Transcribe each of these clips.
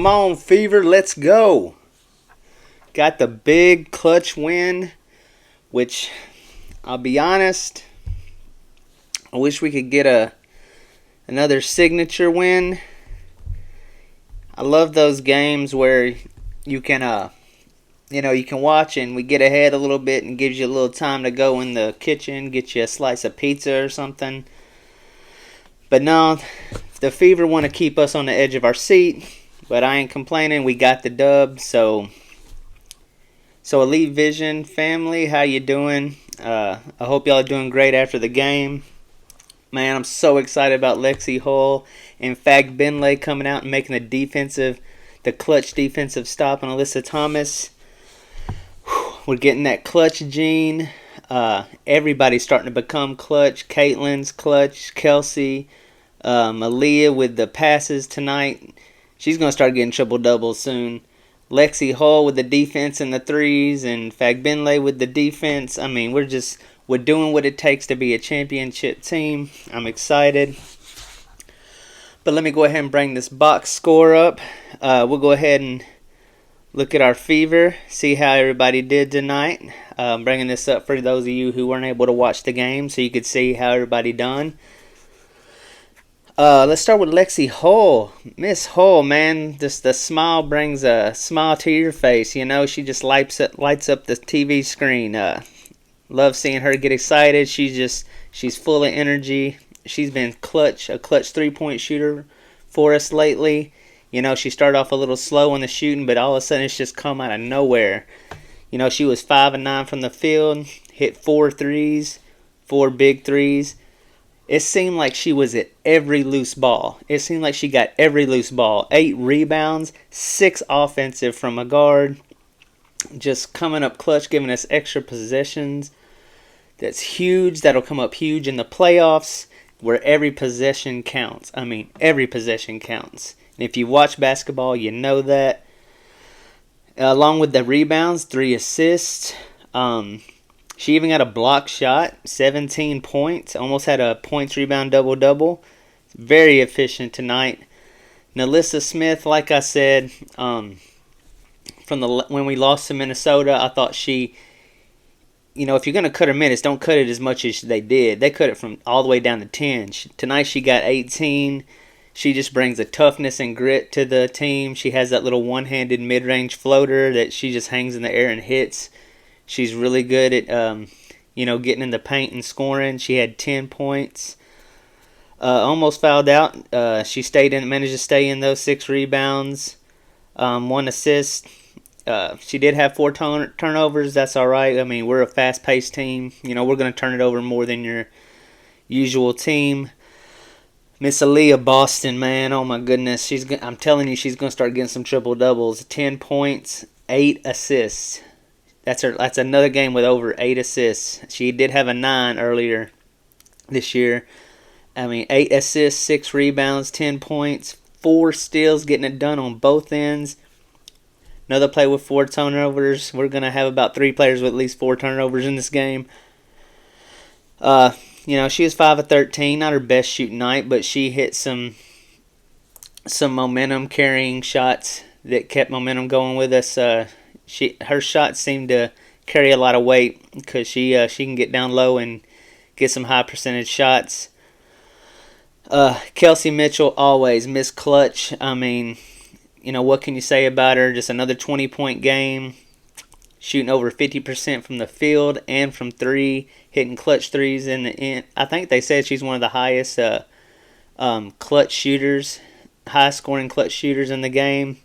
Come on, Fever, let's go. Got the big clutch win, which I'll be honest, I wish we could get another signature win. I love those games where you can you can watch and we get ahead a little bit and gives you a little time to go in the kitchen, get you a slice of pizza or something. But no, the Fever want to keep us on the edge of our seat, but I ain't complaining. We got the dub, so Elite Vision family, how you doing? I hope y'all are doing great after the game. Man, I'm so excited about Lexi Hull. In fact, Benlay coming out and making the clutch defensive stop on Alyssa Thomas. We're getting that clutch gene. Everybody's starting to become clutch. Caitlin's clutch. Kelsey. Aaliyah with the passes tonight. She's going to start getting triple doubles soon. Lexi Hull with the defense and the threes. And Fagbenlay with the defense. I mean, we're doing what it takes to be a championship team. I'm excited. But let me go ahead and bring this box score up. We'll go ahead and look at our Fever, see how everybody did tonight. Bringing this up for those of you who weren't able to watch the game so you could see how everybody done. Let's start with Lexi Hull. Miss Hull, man, just the smile brings a smile to your face. You know, she just lights up the TV screen. Love seeing her get excited. She's full of energy. She's been a clutch 3-point shooter for us lately. You know, she started off a little slow in the shooting, but all of a sudden it's just come out of nowhere. You know, she was 5 of 9 from the field, hit 4 threes, 4 big threes. It seemed like she was at every loose ball. It seemed like she got every loose ball. 8 rebounds, 6 offensive from a guard. Just coming up clutch, giving us extra possessions. That's huge. That'll come up huge in the playoffs where every possession counts. I mean, every possession counts. And if you watch basketball, you know that. Along with the rebounds, 3 assists. She even got a block shot, 17 points. Almost had a points, rebound, double-double. Very efficient tonight. Nalissa Smith, like I said, when we lost to Minnesota, I thought she, you know, if you're going to cut her minutes, don't cut it as much as they did. They cut it from all the way down to 10. Tonight she got 18. She just brings a toughness and grit to the team. She has that little one-handed mid-range floater that she just hangs in the air and hits. She's really good at, getting in the paint and scoring. She had 10 points. Almost fouled out. She managed to stay in those 6 rebounds, 1 assist. She did have 4 turnovers. That's all right. I mean, we're a fast-paced team. You know, we're going to turn it over more than your usual team. Miss Aaliyah Boston, man, oh my goodness. I'm telling you, she's going to start getting some triple-doubles. 10 points, 8 assists. That's another game with over 8 assists. She did have a 9 earlier this year. I mean, 8 assists, 6 rebounds, 10 points, 4 steals, getting it done on both ends. Another play with 4 turnovers. We're going to have about 3 players with at least 4 turnovers in this game. She was 5 of 13, not her best shooting night, but she hit some momentum carrying shots that kept momentum going with us. Her shots seem to carry a lot of weight because she can get down low and get some high percentage shots. Kelsey Mitchell always Miss Clutch. I mean, you know, what can you say about her? Just another 20-point game, shooting over 50% from the field and from 3, hitting clutch threes in the end. I think they said she's one of the highest clutch shooters, high scoring clutch shooters in the game.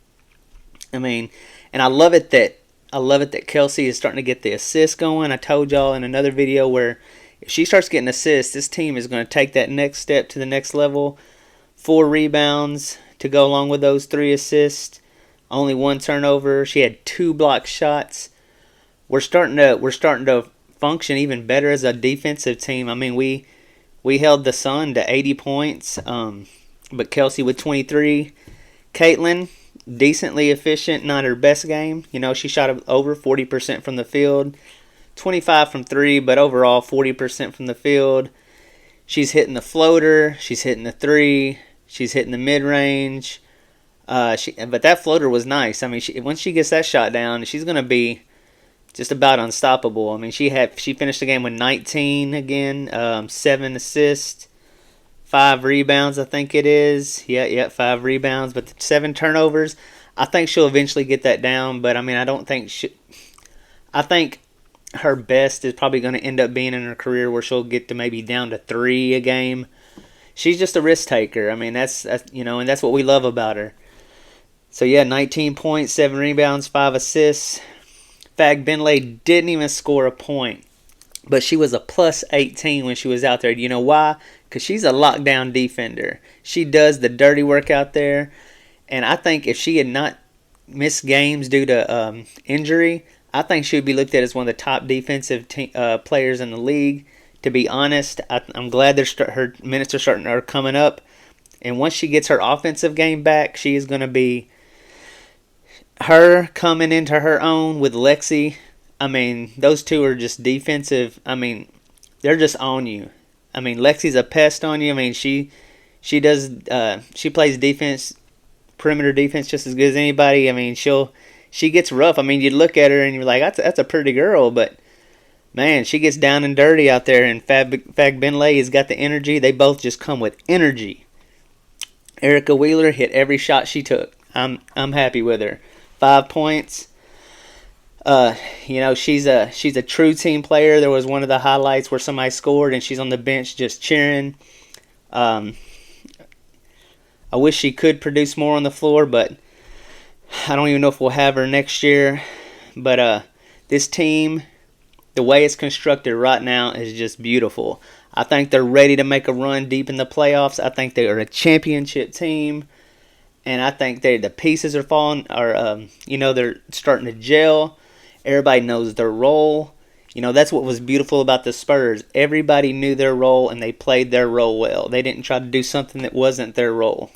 I mean, and I love it that Kelsey is starting to get the assists going. I told y'all in another video where if she starts getting assists, this team is going to take that next step to the next level. 4 rebounds to go along with those 3 assists. Only 1 turnover. She had 2 block shots. We're starting to function even better as a defensive team. I mean, we held the Sun to 80 points, but Kelsey with 23. Caitlin, decently efficient, not her best game. You know, she shot over 40% from the field, 25 from 3, but overall 40% from the field. She's hitting the floater, she's hitting the 3, she's hitting the mid-range. But that floater was nice. I mean, once she gets that shot down, she's gonna be just about unstoppable. I mean, she finished the game with 19 again, 7 assists, 5 rebounds. I think it is. Yeah, 5 rebounds, but 7 turnovers. I think she'll eventually get that down. But I mean, I don't think I think her best is probably going to end up being in her career where she'll get to maybe down to 3 a game. She's just a risk taker. I mean, that's and that's what we love about her. So yeah, 19 points, 7 rebounds, 5 assists. Fag Benlay didn't even score a point, but she was a plus 18 when she was out there. You know why? Because she's a lockdown defender. She does the dirty work out there, and I think if she had not missed games due to injury, I think she would be looked at as one of the top defensive players in the league. To be honest, I'm glad her minutes are coming up, and once she gets her offensive game back, she is going to be her coming into her own with Lexi. I mean, those two are just defensive. I mean, they're just on you. I mean, Lexi's a pest on you. I mean, she plays defense, perimeter defense just as good as anybody. I mean, she gets rough. I mean, you look at her and you're like, that's a pretty girl, but man, she gets down and dirty out there. And Fag Benlay has got the energy. They both just come with energy. Erica Wheeler hit every shot she took. I'm happy with her. 5 points. She's a true team player. There was one of the highlights where somebody scored and she's on the bench just cheering. I wish she could produce more on the floor, but I don't even know if we'll have her next year. But this team, the way it's constructed right now, is just beautiful. I think they're ready to make a run deep in the playoffs. I think they are a championship team. And I think the pieces are falling, they're starting to gel. Everybody knows their role. That's what was beautiful about the Spurs. Everybody knew their role, and they played their role well. They didn't try to do something that wasn't their role.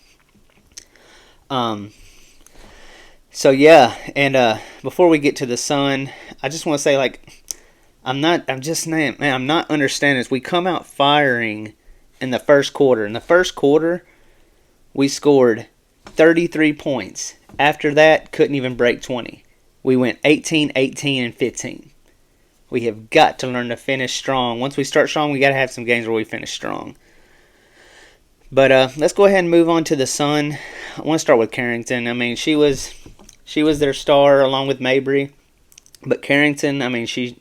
So yeah, and before we get to the Sun, I just want to say, I'm not understanding this. We come out firing in the first quarter. In the first quarter, we scored 33 points. After that, couldn't even break 20. We went 18, 18, and 15. We have got to learn to finish strong. Once we start strong, we got to have some games where we finish strong. But let's go ahead and move on to the Sun. I want to start with Carrington. I mean, she was their star along with Mabry. But Carrington, I mean, she's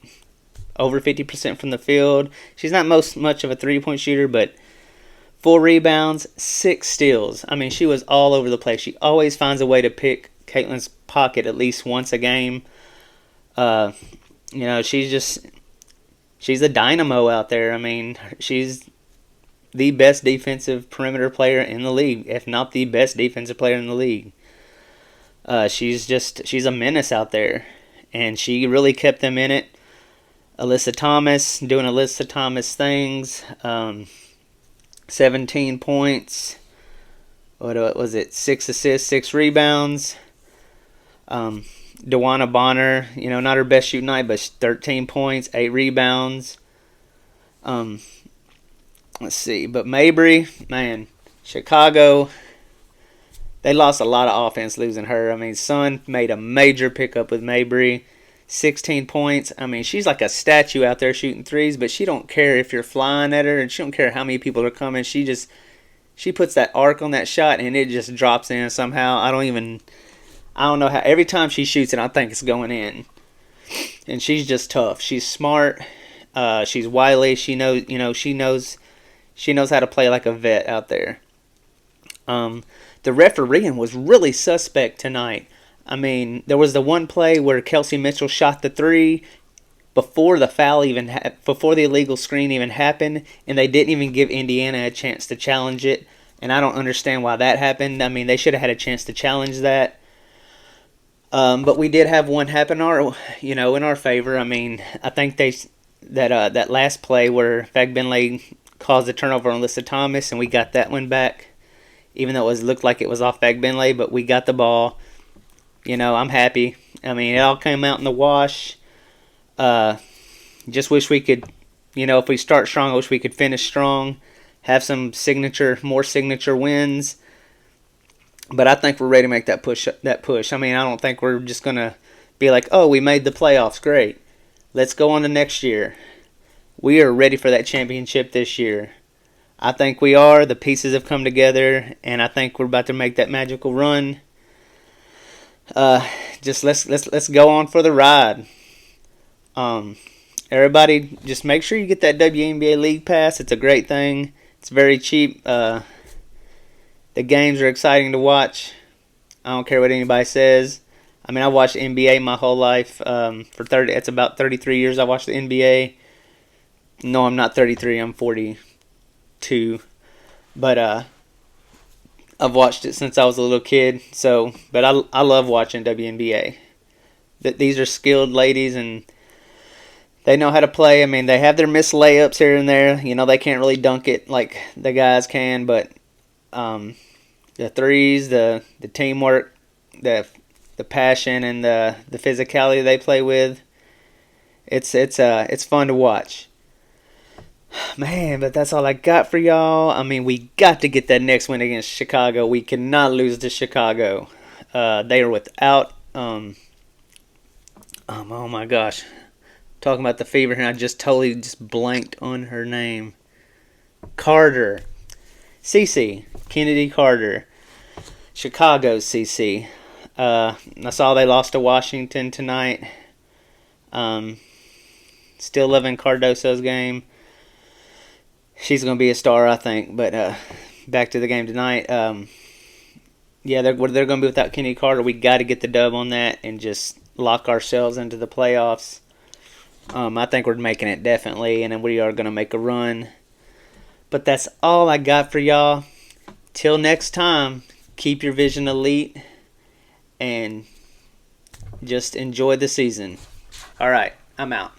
over 50% from the field. She's not much of a three-point shooter, but 4 rebounds, 6 steals. I mean, she was all over the place. She always finds a way to pick Caitlin's pocket at least once a game. She's a dynamo out there. I mean, she's the best defensive perimeter player in the league, if not the best defensive player in the league. She's a menace out there, and she really kept them in it. Alyssa Thomas doing Alyssa Thomas things. 17 points. What was it? 6 assists, 6 rebounds. DeWanna Bonner, not her best shooting night, but 13 points, 8 rebounds. Let's see. But Mabry, man, Chicago, they lost a lot of offense losing her. I mean, Sun made a major pickup with Mabry. 16 points. I mean, she's like a statue out there shooting threes, but she don't care if you're flying at her, and she don't care how many people are coming. She puts that arc on that shot, and it just drops in somehow. I don't know how. Every time she shoots it, I think it's going in. And she's just tough. She's smart. She's wily. She knows how to play like a vet out there. The refereeing was really suspect tonight. I mean, there was the one play where Kelsey Mitchell shot the 3 before the foul before the illegal screen even happened, and they didn't even give Indiana a chance to challenge it. And I don't understand why that happened. I mean, they should have had a chance to challenge that. But we did have one happen in our favor. I mean, I think that last play where Fag Benlay caused a turnover on Alyssa Thomas, and we got that one back, even though it looked like it was off Fag Benlay, but we got the ball. I'm happy. I mean, it all came out in the wash. Just wish we could, if we start strong, I wish we could finish strong, have some more signature wins. But I think we're ready to make that push. I mean, I don't think we're just gonna be like, oh, we made the playoffs, great. Let's go on to next year. We are ready for that championship this year. I think we are. The pieces have come together, and I think we're about to make that magical run. Just let's go on for the ride. Everybody, just make sure you get that WNBA League Pass. It's a great thing. It's very cheap. The games are exciting to watch. I don't care what anybody says. I mean, I watched NBA my whole life. For 30, it's about 33 years I watched the NBA. No, I'm not 33. I'm 42. But I've watched it since I was a little kid. So, but I love watching WNBA. These are skilled ladies, and they know how to play. I mean, they have their missed layups here and there. You know, they can't really dunk it like the guys can, but the threes, the teamwork, the passion, and the physicality they play with, it's fun to watch. Man, but that's all I got for y'all. I mean, we got to get that next win against Chicago. We cannot lose to Chicago. They are without oh my gosh. Talking about the Fever, and I just totally blanked on her name. Carter. CC. Kennedy Carter. Chicago's CC. I saw they lost to Washington tonight. Still loving Cardoso's game. She's going to be a star, I think. But back to the game tonight. Yeah, they're going to be without Kennedy Carter. We got to get the dub on that and just lock ourselves into the playoffs. I think we're making it definitely, and then we are going to make a run. But that's all I got for y'all. Till next time, keep your vision elite and just enjoy the season. All right, I'm out.